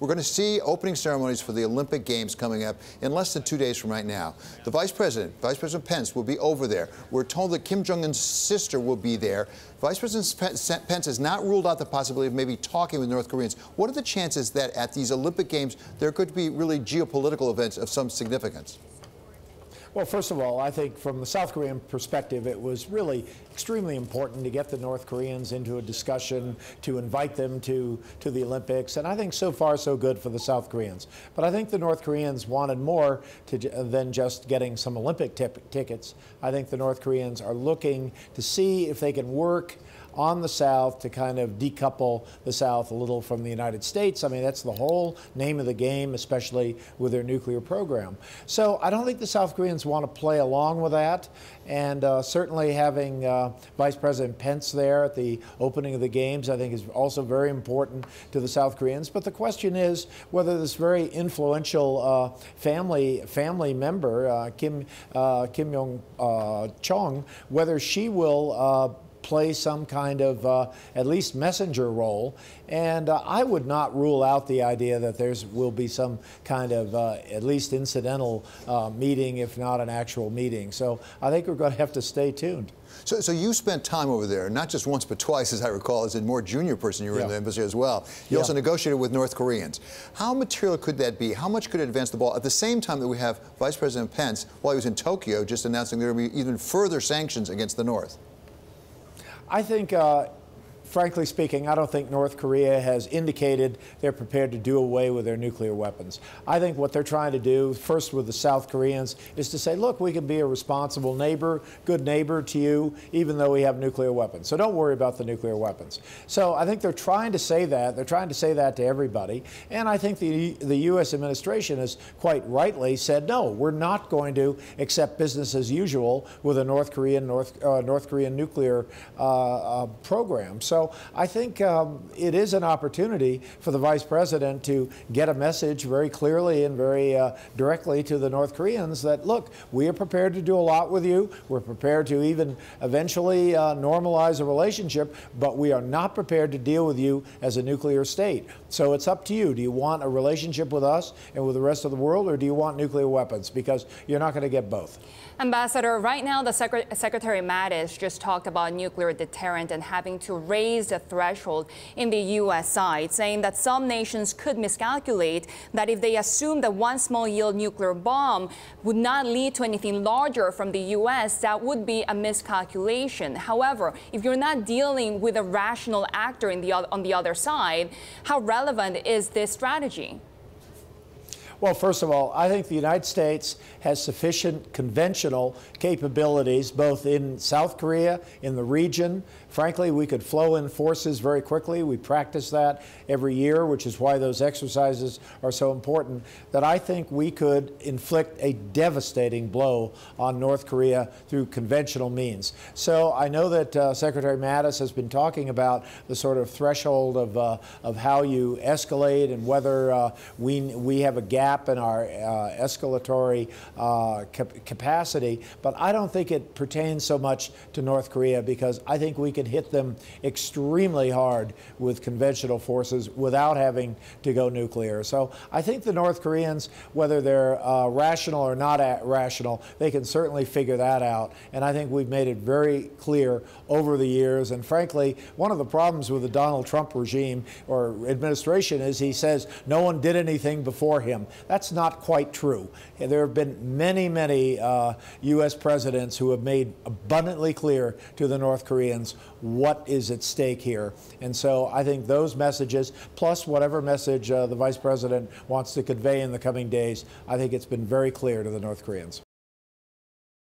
We're going to see opening ceremonies for the Olympic Games coming up in less than 2 days from right now. The Vice President Pence, will be over there. We're told that Kim Jong Un's sister will be there. Vice President Pence has not ruled out the possibility of maybe talking with North Koreans. What are the chances that at these Olympic Games there could be really geopolitical events of some significance? Well, first of all, I think from the South Korean perspective, it was really extremely important to get the North Koreans into a discussion, to invite them to the Olympics. And I think so far so good for the South Koreans. But I think the North Koreans wanted more than just getting some Olympic tickets. I think the North Koreans are looking to see if they can work on the South to kind of decouple the South a little from the United States. I mean, that's the whole name of the game, especially with their nuclear program. So I don't think the South Koreans want to play along with that. And certainly having Vice President Pence there at the opening of the Games, I think is also very important to the South Koreans. But the question is whether this very influential family member, Kim Jong, whether she will play some kind of at least messenger role. And I would not rule out the idea that will be some kind of at least incidental meeting, if not an actual meeting. So I think we're going to have to stay tuned. So you spent time over there, not just once but twice, as I recall, as a more junior person. You were in the embassy as well. You also negotiated with North Koreans. How material could that be? How much could it advance the ball? At the same time that we have Vice President Pence, while he was in Tokyo, just announcing there will be even further sanctions against the North. I think, frankly speaking, I don't think North Korea has indicated they're prepared to do away with their nuclear weapons. I think what they're trying to do, first with the South Koreans, is to say, look, we can be a responsible neighbor, good neighbor to you, even though we have nuclear weapons. So don't worry about the nuclear weapons. So I think they're trying to say that. They're trying to say that to everybody. And I think the U.S. administration has quite rightly said, no, we're not going to accept business as usual with a North Korean nuclear program. So I think it is an opportunity for the Vice President to get a message very clearly and very directly to the North Koreans that, look, we are prepared to do a lot with you. We're prepared to even eventually normalize a relationship, but we are not prepared to deal with you as a nuclear state. So it's up to you. Do you want a relationship with us and with the rest of the world, or do you want nuclear weapons? Because you're not going to get both. Ambassador, right now the Secretary Mattis just talked about nuclear deterrent and having to raise the threshold in the U.S. side, saying that some nations could miscalculate that if they assume that one small-yield nuclear bomb would not lead to anything larger from the U.S., that would be a miscalculation. However, if you're not dealing with a rational actor on the other side, how relevant is this strategy? Well, first of all, I think the United States has sufficient conventional capabilities, both in South Korea, in the region. Frankly, we could flow in forces very quickly. We practice that every year, which is why those exercises are so important, that I think we could inflict a devastating blow on North Korea through conventional means. So I know that Secretary Mattis has been talking about the sort of threshold of how you escalate and whether we have a gap in our escalatory capacity, but I don't think it pertains so much to North Korea, because I think we can hit them extremely hard with conventional forces without having to go nuclear. So I think the North Koreans, whether they're rational or not rational, they can certainly figure that out. And I think we've made it very clear over the years. And frankly, one of the problems with the Donald Trump regime or administration is he says no one did anything before him. That's not quite true. There have been many, many U.S. presidents who have made abundantly clear to the North Koreans what is at stake here. And so I think those messages, plus whatever message the Vice President wants to convey in the coming days, I think it's been very clear to the North Koreans.